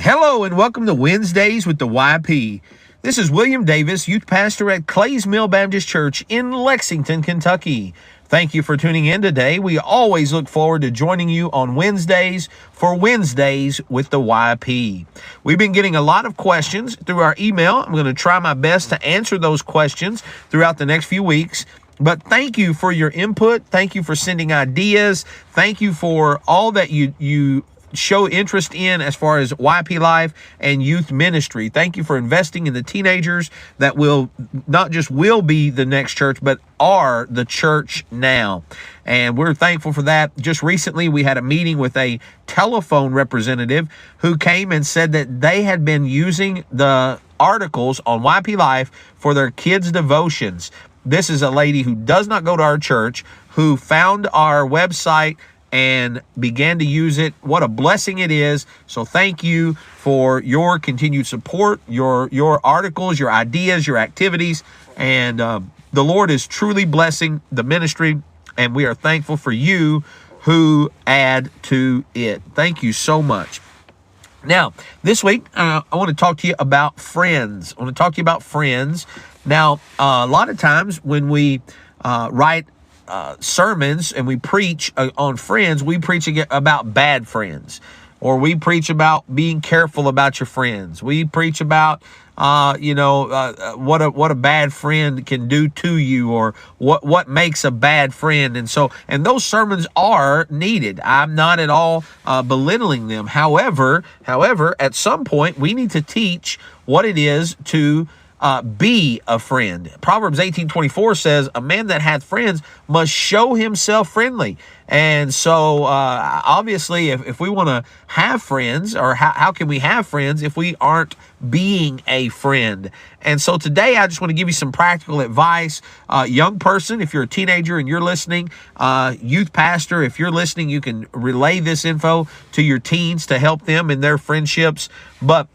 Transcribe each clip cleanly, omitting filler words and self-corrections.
Hello and welcome to Wednesdays with the YP. This is William Davis, youth pastor at Clays Mill Baptist Church in Lexington, Kentucky. Thank you for tuning in today. We always look forward to joining you on Wednesdays for Wednesdays with the YP. We've been getting a lot of questions through our email. I'm going to try my best to answer those questions throughout the next few weeks. But thank you for your input. Thank you for sending ideas. Thank you for all that you show interest in as far as YP life and youth ministry. Thank you for investing in the teenagers that will not just will be the next church, but are the church now. And we're thankful for that. Just recently, we had a meeting with a telephone representative who came and said that they had been using the articles on YP Life for their kids' devotions. This is a lady who does not go to our church, who found our website and began to use it. What a blessing it is. So thank you for your continued support, your articles, your ideas, your activities. And the Lord is truly blessing the ministry, and we are thankful for you who add to it. Thank you so much. Now, this week, I want to talk to you about friends. Now, a lot of times when we write sermons and we preach on friends, we preach about bad friends, or we preach about being careful about your friends. We preach about what a bad friend can do to you, or what makes a bad friend. And those sermons are needed. I'm not at all belittling them. However, at some point we need to teach what it is to be a friend. Proverbs 18:24 says, "A man that hath friends must show himself friendly." And so, obviously, if we want to have friends, or how can we have friends if we aren't being a friend? And so today, I just want to give you some practical advice. Young person, if you're a teenager and you're listening, youth pastor, if you're listening, you can relay this info to your teens to help them in their friendships. But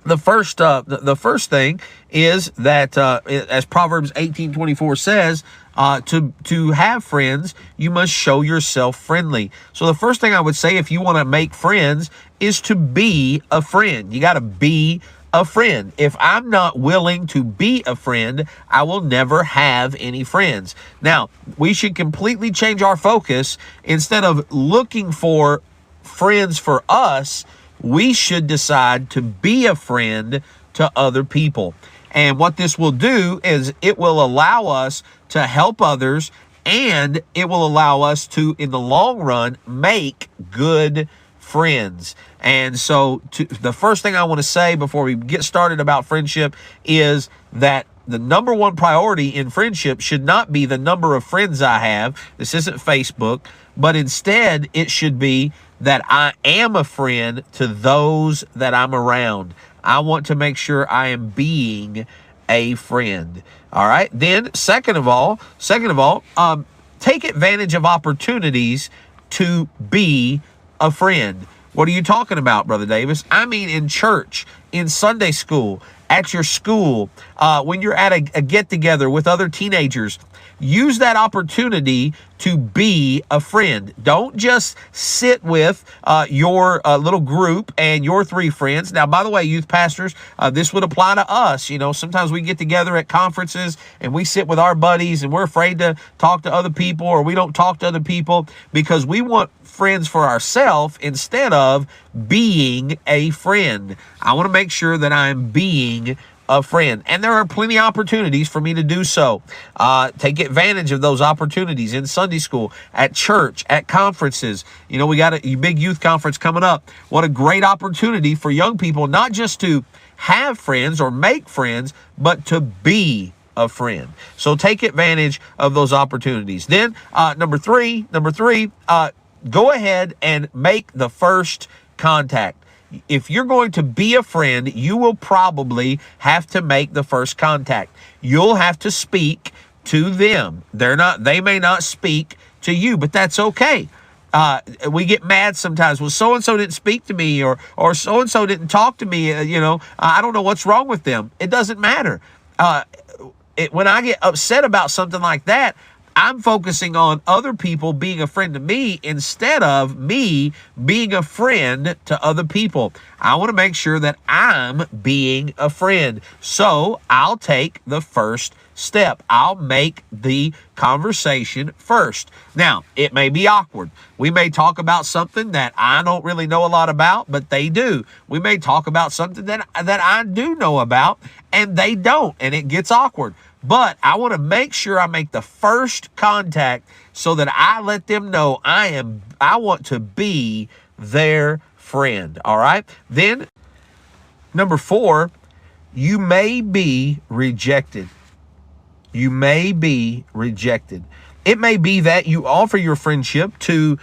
the first thing is that, as Proverbs 18:24 says, to have friends, you must show yourself friendly. So the first thing I would say, if you want to make friends, is to be a friend. You got to be a friend. If I'm not willing to be a friend, I will never have any friends. Now, we should completely change our focus. Instead of looking for friends for us, we should decide to be a friend to other people. And what this will do is it will allow us to help others, and it will allow us to, in the long run, make good friends. And so the first thing I want to say before we get started about friendship is that the number one priority in friendship should not be the number of friends I have. This isn't Facebook, but instead it should be that I am a friend to those that I'm around. I want to make sure I am being a friend. All right. Then second of all, take advantage of opportunities to be a friend. What are you talking about, Brother Davis? I mean, in church, in Sunday school, at your school, when you're at a get-together with other teenagers. Use that opportunity to be a friend. Don't just sit with your little group and your three friends. Now, by the way, youth pastors, this would apply to us. You know, sometimes we get together at conferences and we sit with our buddies and we're afraid to talk to other people, or we don't talk to other people because we want friends for ourselves instead of being a friend. I want to make sure that I'm being a friend. And there are plenty of opportunities for me to do so. Take advantage of those opportunities in Sunday school, at church, at conferences. You know, we got a big youth conference coming up. What a great opportunity for young people, not just to have friends or make friends, but to be a friend. So take advantage of those opportunities. Then number three, go ahead and make the first contact. If you're going to be a friend, you will probably have to make the first contact. You'll have to speak to them. They may not speak to you, but that's okay. We get mad sometimes. Well, so-and-so didn't speak to me, or so-and-so didn't talk to me. I don't know what's wrong with them. It doesn't matter. When I get upset about something like that, I'm focusing on other people being a friend to me instead of me being a friend to other people. I want to make sure that I'm being a friend. So I'll take the first step. I'll make the conversation first. Now, it may be awkward. We may talk about something that I don't really know a lot about, but they do. We may talk about something that I do know about, and they don't, and it gets awkward. But I want to make sure I make the first contact so that I let them know I want to be their friend. All right. Then number 4, you may be rejected. You may be rejected. It may be that you offer your friendship to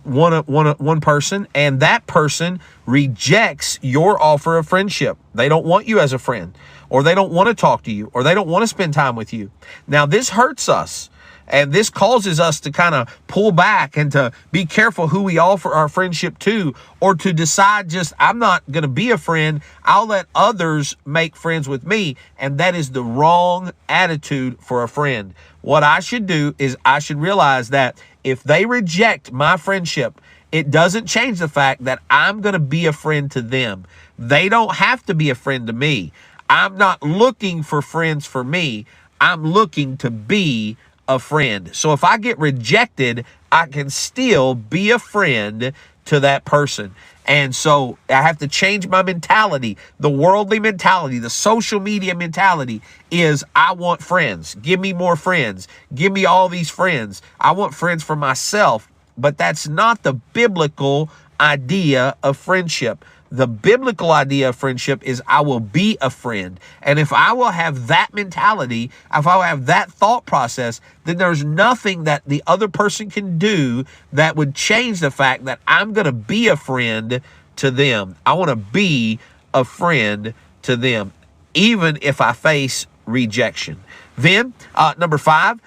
one person, and that person rejects your offer of friendship. They don't want you as a friend, or they don't want to talk to you, or they don't want to spend time with you. Now, this hurts us, and this causes us to kind of pull back and to be careful who we offer our friendship to, or to decide just, I'm not going to be a friend. I'll let others make friends with me. And that is the wrong attitude for a friend. What I should do is I should realize that if they reject my friendship, it doesn't change the fact that I'm going to be a friend to them. They don't have to be a friend to me. I'm not looking for friends for me. I'm looking to be a friend. So if I get rejected, I can still be a friend to that person. And so I have to change my mentality. The worldly mentality, the social media mentality is, I want friends. Give me more friends. Give me all these friends. I want friends for myself. But that's not the biblical idea of friendship. The biblical idea of friendship is I will be a friend. And if I will have that mentality, if I will have that thought process, then there's nothing that the other person can do that would change the fact that I'm going to be a friend to them. I want to be a friend to them, even if I face rejection. Then, number 5,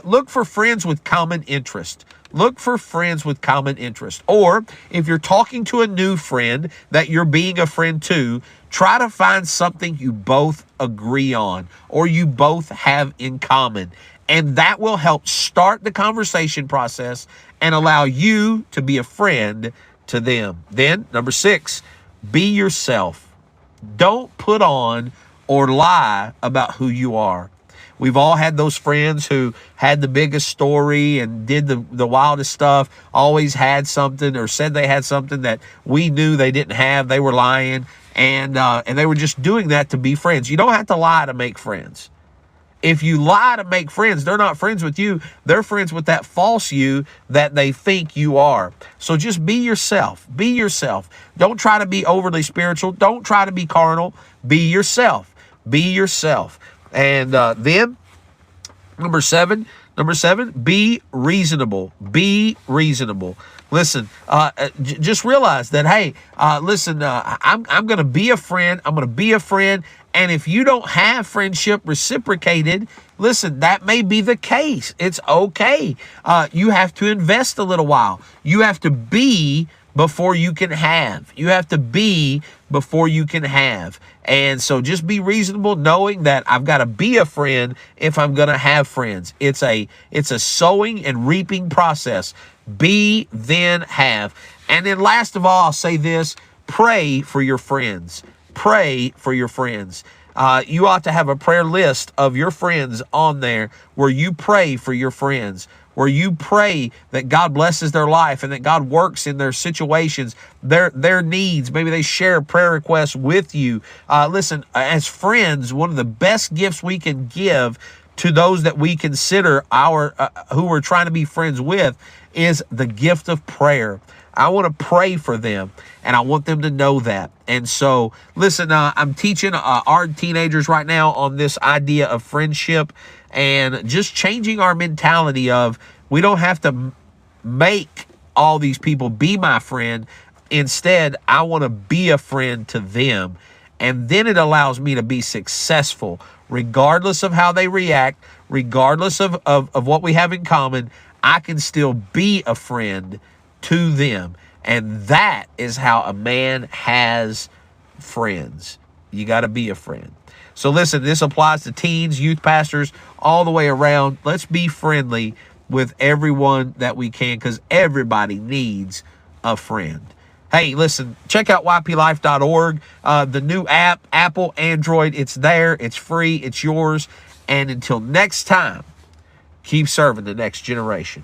look for friends with common interest. Look for friends with common interest. Or if you're talking to a new friend that you're being a friend to, try to find something you both agree on or you both have in common. And that will help start the conversation process and allow you to be a friend to them. Then, number 6, be yourself. Don't put on or lie about who you are. We've all had those friends who had the biggest story and did the wildest stuff, always had something or said they had something that we knew they didn't have. They were lying, and they were just doing that to be friends. You don't have to lie to make friends. If you lie to make friends, they're not friends with you. They're friends with that false you that they think you are. So just be yourself. Be yourself. Don't try to be overly spiritual. Don't try to be carnal. Be yourself. Be yourself. And then number seven, be reasonable. Be reasonable. Listen, just realize that, hey, listen, I'm going to be a friend. I'm going to be a friend. And if you don't have friendship reciprocated, listen, that may be the case. It's okay. You have to invest a little while. You have to be before you can have. You have to be before you can have. And so just be reasonable, knowing that I've got to be a friend if I'm going to have friends. It's a sowing and reaping process. Be, then have. And then last of all, I'll say this: pray for your friends. Pray for your friends. You ought to have a prayer list of your friends on there where you pray for your friends, where you pray that God blesses their life and that God works in their situations, their needs. Maybe they share prayer requests with you. Listen, as friends, one of the best gifts we can give to those that we consider our who we're trying to be friends with is the gift of prayer. I want to pray for them, and I want them to know that. And so, listen, I'm teaching our teenagers right now on this idea of friendship and just changing our mentality of we don't have to make all these people be my friend. Instead, I want to be a friend to them. And then it allows me to be successful, regardless of how they react, regardless of what we have in common. I can still be a friend to them. And that is how a man has friends. You got to be a friend. So listen, this applies to teens, youth pastors, all the way around. Let's be friendly with everyone that we can, because everybody needs a friend. Hey, listen, check out yplife.org. The new app, Apple, Android, it's there. It's free. It's yours. And until next time, keep serving the next generation.